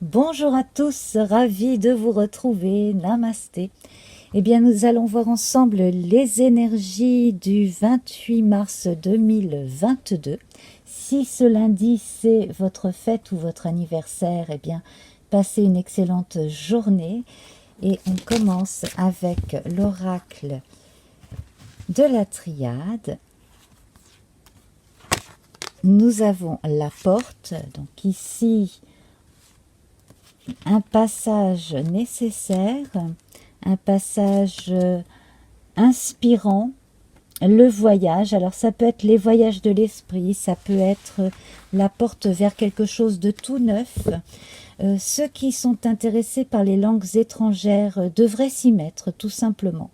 Bonjour à tous, ravi de vous retrouver, namasté. Eh bien, nous allons voir ensemble les énergies du 28 mars 2022. Si ce lundi, c'est votre fête ou votre anniversaire, eh bien, passez une excellente journée. Et on commence avec l'oracle de la triade. Nous avons la porte, donc ici, un passage nécessaire, un passage inspirant, le voyage. Alors ça peut être les voyages de l'esprit, ça peut être la porte vers quelque chose de tout neuf. Ceux qui sont intéressés par les langues étrangères devraient s'y mettre tout simplement.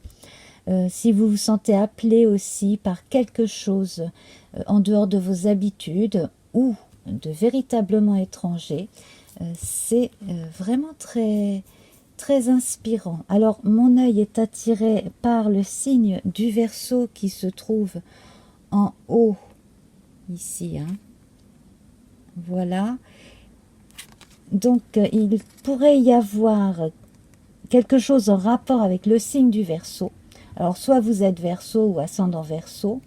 Si vous vous sentez appelé aussi par quelque chose en dehors de vos habitudes ou de véritablement étranger, c'est vraiment très, très inspirant. Alors, mon œil est attiré par le signe du Verseau qui se trouve en haut, ici. Voilà. Donc, il pourrait y avoir quelque chose en rapport avec le signe du Verseau. Alors, soit vous êtes Verseau ou ascendant Verseau,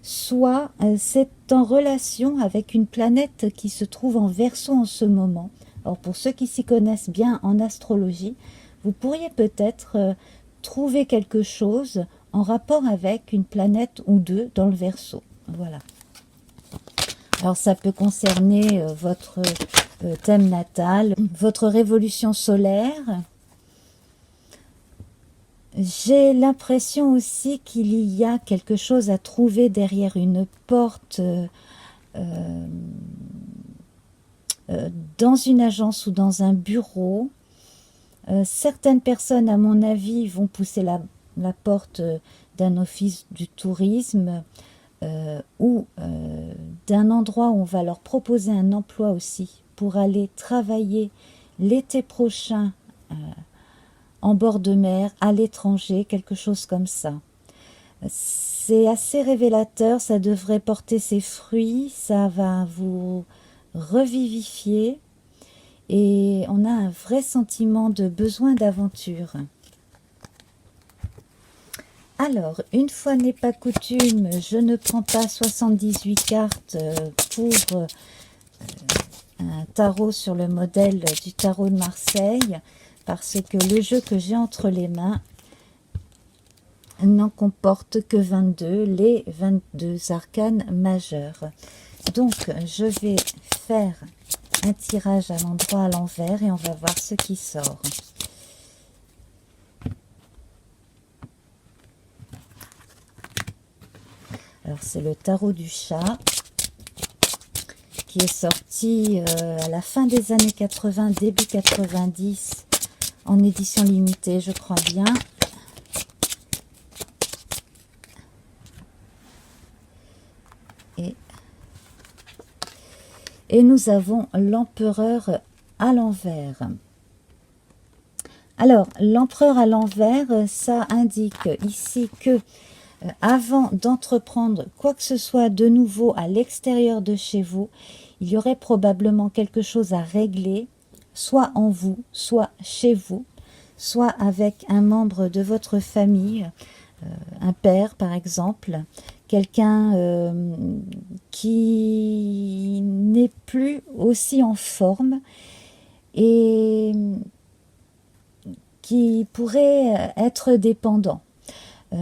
soit c'est en relation avec une planète qui se trouve en Verseau en ce moment. Alors pour ceux qui s'y connaissent bien en astrologie, vous pourriez peut-être trouver quelque chose en rapport avec une planète ou deux dans le Verseau. Voilà. Alors ça peut concerner votre thème natal, votre révolution solaire. J'ai l'impression aussi qu'il y a quelque chose à trouver derrière une porte dans une agence ou dans un bureau. Certaines personnes, à mon avis, vont pousser la porte d'un office du tourisme ou d'un endroit où on va leur proposer un emploi aussi pour aller travailler l'été prochain en bord de mer, à l'étranger, quelque chose comme ça. C'est assez révélateur, ça devrait porter ses fruits, ça va vous revivifier et on a un vrai sentiment de besoin d'aventure. Alors, une fois n'est pas coutume, je ne prends pas 78 cartes pour un tarot sur le modèle du tarot de Marseille, parce que le jeu que j'ai entre les mains n'en comporte que 22, les 22 arcanes majeurs. Donc, je vais faire un tirage à l'endroit à l'envers et on va voir ce qui sort. Alors, c'est le tarot du chat qui est sorti à la fin des années 80, début 90, en édition limitée, je crois bien. Et nous avons l'empereur à l'envers. Alors, l'empereur à l'envers, ça indique ici que avant d'entreprendre quoi que ce soit de nouveau à l'extérieur de chez vous, il y aurait probablement quelque chose à régler, soit en vous, soit chez vous, soit avec un membre de votre famille, un père par exemple, quelqu'un qui n'est plus aussi en forme et qui pourrait être dépendant.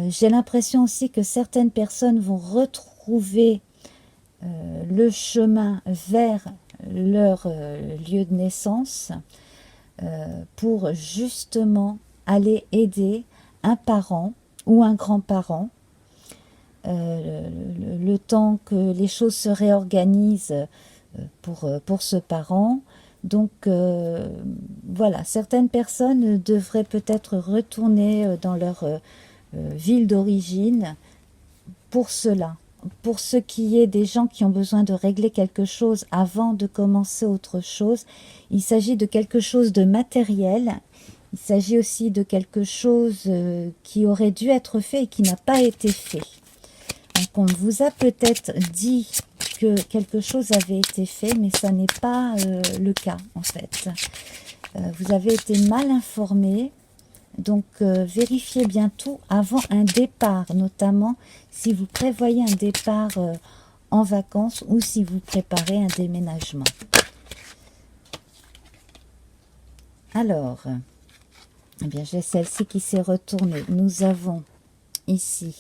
J'ai l'impression aussi que certaines personnes vont retrouver le chemin vers leur lieu de naissance pour justement aller aider un parent ou un grand-parent le temps que les choses se réorganisent pour ce parent. Donc voilà, certaines personnes devraient peut-être retourner dans leur ville d'origine pour cela. Pour ce qui est des gens qui ont besoin de régler quelque chose avant de commencer autre chose, il s'agit de quelque chose de matériel. Il s'agit aussi de quelque chose qui aurait dû être fait et qui n'a pas été fait. Donc on vous a peut-être dit que quelque chose avait été fait, mais ça n'est pas le cas en fait. Vous avez été mal informé, donc vérifiez bien tout avant un départ, notamment si vous prévoyez un départ en vacances ou si vous préparez un déménagement. Alors, eh bien, j'ai celle-ci qui s'est retournée. Nous avons ici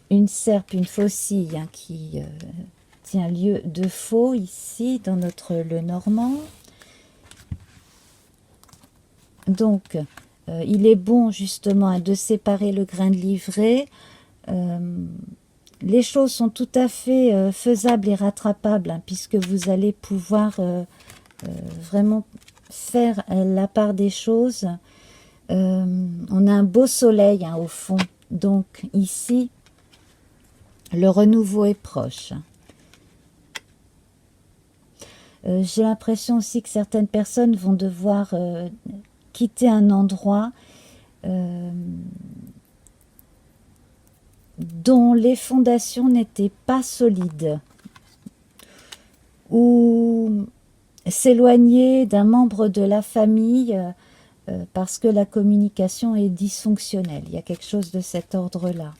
une serpe, une faucille hein, qui tient lieu de faux ici dans notre Lenormand. Donc, il est bon justement hein, de séparer le grain de livret. Les choses sont tout à fait faisables et rattrapables hein, puisque vous allez pouvoir vraiment faire la part des choses. On a un beau soleil hein, au fond. Donc ici, le renouveau est proche. J'ai l'impression aussi que certaines personnes vont devoir quitter un endroit dont les fondations n'étaient pas solides, ou s'éloigner d'un membre de la famille parce que la communication est dysfonctionnelle. Il y a quelque chose de cet ordre-là.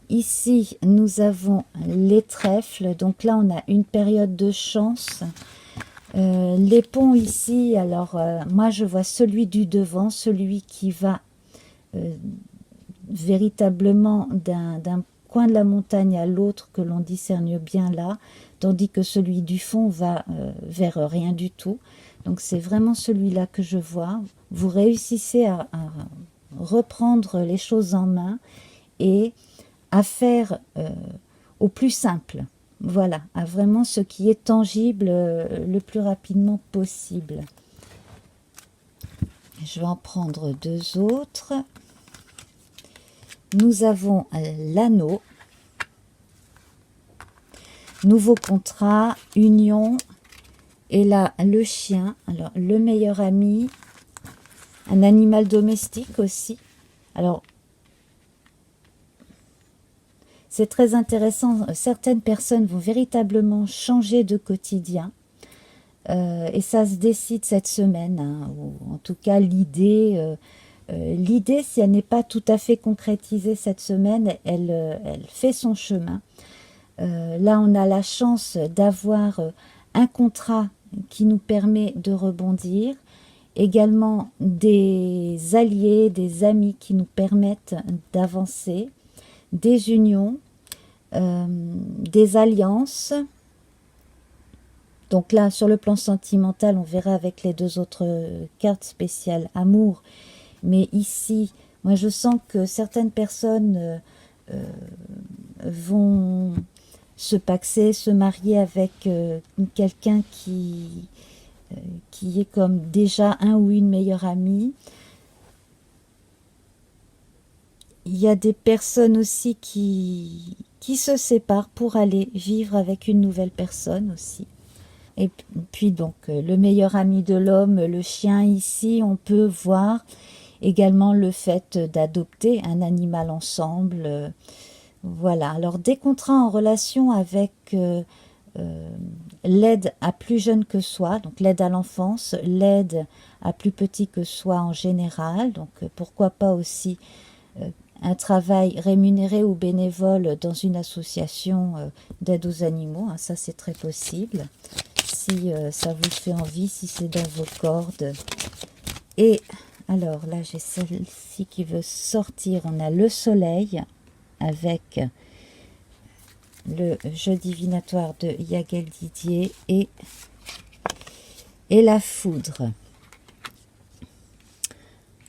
Ici, nous avons les trèfles. Donc là, on a une période de chance. Les ponts ici, alors moi je vois celui du devant, celui qui va véritablement d'un coin de la montagne à l'autre, que l'on discerne bien là, tandis que celui du fond va vers rien du tout. Donc c'est vraiment celui-là que je vois. Vous réussissez à reprendre les choses en main et à faire au plus simple. Voilà, à vraiment ce qui est tangible le plus rapidement possible. Je vais en prendre deux autres. Nous avons l'anneau, nouveau contrat, union, et là le chien, alors le meilleur ami, un animal domestique aussi. Alors, c'est très intéressant, certaines personnes vont véritablement changer de quotidien. Et ça se décide cette semaine, hein, ou en tout cas l'idée, si elle n'est pas tout à fait concrétisée cette semaine, elle fait son chemin. Là, on a la chance d'avoir un contrat qui nous permet de rebondir, également des alliés, des amis qui nous permettent d'avancer, des unions, des alliances. Donc là, sur le plan sentimental, on verra avec les deux autres cartes spéciales amour. Mais ici, moi je sens que certaines personnes vont se paxer, se marier avec quelqu'un qui est comme déjà un ou une meilleure amie. Il y a des personnes aussi qui se séparent pour aller vivre avec une nouvelle personne aussi. Et puis donc le meilleur ami de l'homme, le chien ici, on peut voir également le fait d'adopter un animal ensemble. Voilà, alors des contrats en relation avec l'aide à plus jeune que soi, donc l'aide à l'enfance, l'aide à plus petit que soi en général, donc pourquoi pas aussi un travail rémunéré ou bénévole dans une association d'aide aux animaux, hein, ça c'est très possible, si ça vous fait envie, si c'est dans vos cordes. Et alors là j'ai celle-ci qui veut sortir, on a le soleil avec le jeu divinatoire de Yagel Didier et la foudre.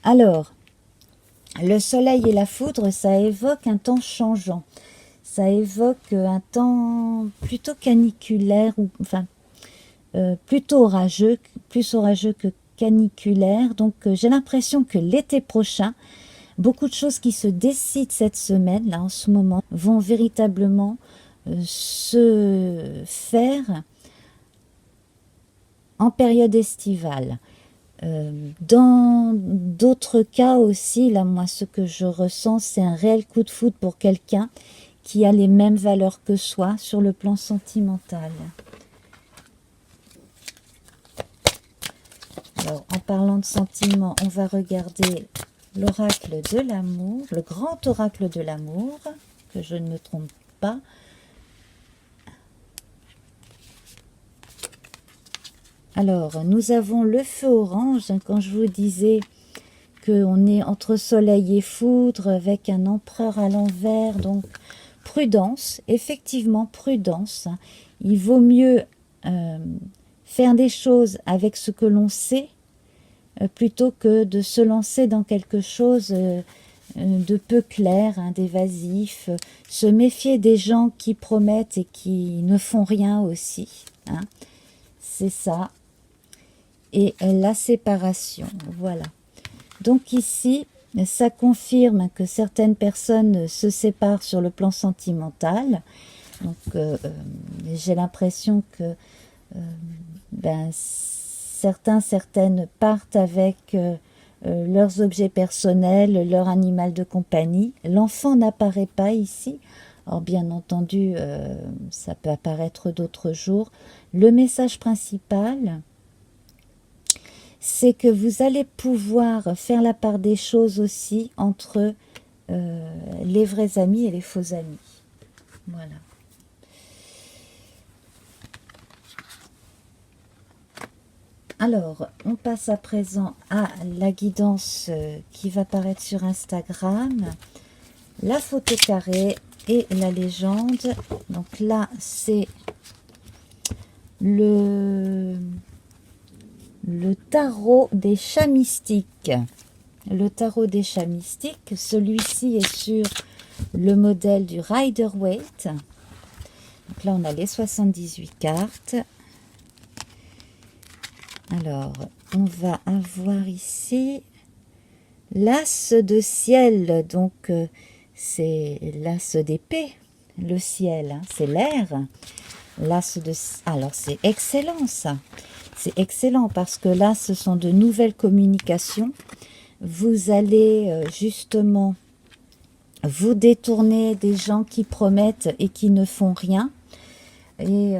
Alors, le soleil et la foudre, ça évoque un temps changeant. Ça évoque un temps plutôt caniculaire, ou enfin plutôt orageux, plus orageux que caniculaire. Donc j'ai l'impression que l'été prochain, beaucoup de choses qui se décident cette semaine, là en ce moment, vont véritablement se faire en période estivale. Dans d'autres cas aussi, là, moi, ce que je ressens, c'est un réel coup de foudre pour quelqu'un qui a les mêmes valeurs que soi sur le plan sentimental. Alors, en parlant de sentiments, on va regarder l'oracle de l'amour, le grand oracle de l'amour, que je ne me trompe pas. Alors, nous avons le feu orange, quand je vous disais qu'on est entre soleil et foudre avec un empereur à l'envers, donc prudence, effectivement prudence. Il vaut mieux faire des choses avec ce que l'on sait plutôt que de se lancer dans quelque chose de peu clair, d'évasif. Se méfier des gens qui promettent et qui ne font rien aussi. C'est ça. Et la séparation, voilà. Donc ici, ça confirme que certaines personnes se séparent sur le plan sentimental. Donc j'ai l'impression que certaines partent avec leurs objets personnels, leur animal de compagnie. L'enfant n'apparaît pas ici. Alors bien entendu, ça peut apparaître d'autres jours. Le message principal, c'est que vous allez pouvoir faire la part des choses aussi entre les vrais amis et les faux amis. Voilà. Alors, on passe à présent à la guidance qui va apparaître sur Instagram, la photo carrée et la légende. Donc là, c'est le tarot des chats mystiques. Le tarot des chats mystiques, celui-ci est sur le modèle du Rider-Waite. Donc là, on a les 78 cartes. Alors, on va avoir ici l'as de ciel. Donc, c'est l'as d'épée, le ciel, c'est l'air. L'as de... Alors, c'est excellent ça. C'est excellent parce que là, ce sont de nouvelles communications. Vous allez justement vous détourner des gens qui promettent et qui ne font rien. Et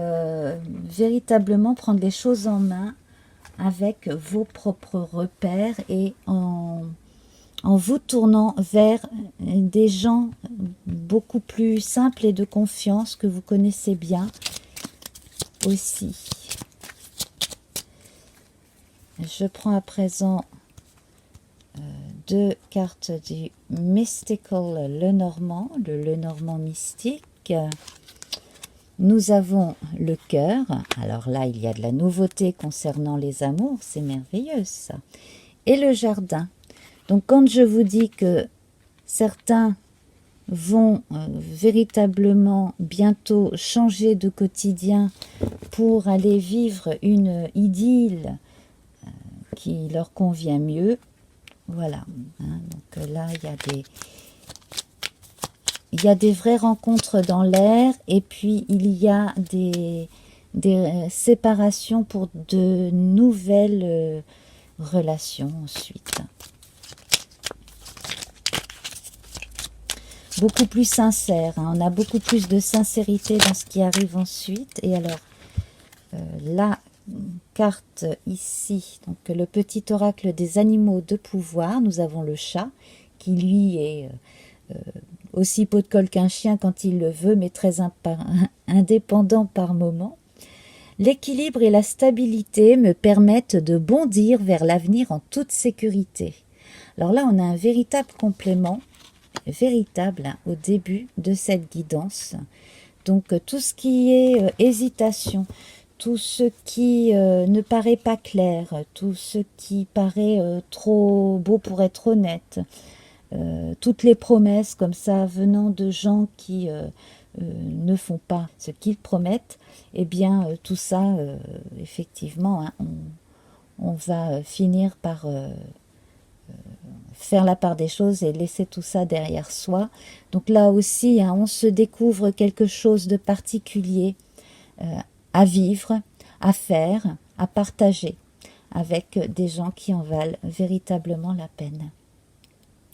véritablement prendre les choses en main avec vos propres repères et en vous tournant vers des gens beaucoup plus simples et de confiance que vous connaissez bien aussi. Je prends à présent deux cartes du Mystical Lenormand, le Lenormand mystique. Nous avons le cœur. Alors là, il y a de la nouveauté concernant les amours, c'est merveilleux ça. Et le jardin. Donc quand je vous dis que certains vont véritablement bientôt changer de quotidien pour aller vivre une idylle qui leur convient mieux. Voilà. Donc là, il y a des vraies rencontres dans l'air et puis il y a des séparations pour de nouvelles relations ensuite. Beaucoup plus sincère. On a beaucoup plus de sincérité dans ce qui arrive ensuite. Et alors, la carte ici, donc le petit oracle des animaux de pouvoir, nous avons le chat qui lui est aussi pot de colle qu'un chien quand il le veut, mais très indépendant par moment. L'équilibre et la stabilité me permettent de bondir vers l'avenir en toute sécurité. Alors là, on a un véritable complément, véritable au début de cette guidance. Donc tout ce qui est hésitation, tout ce qui ne paraît pas clair, tout ce qui paraît trop beau pour être honnête, toutes les promesses comme ça venant de gens qui ne font pas ce qu'ils promettent, eh bien tout ça, effectivement, hein, on va finir par faire la part des choses et laisser tout ça derrière soi. Donc là aussi, hein, on se découvre quelque chose de particulier à vivre, à faire, à partager. avec des gens qui en valent véritablement la peine.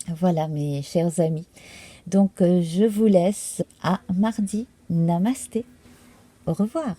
Voilà mes chers amis. Donc je vous laisse à mardi. Namasté. Au revoir.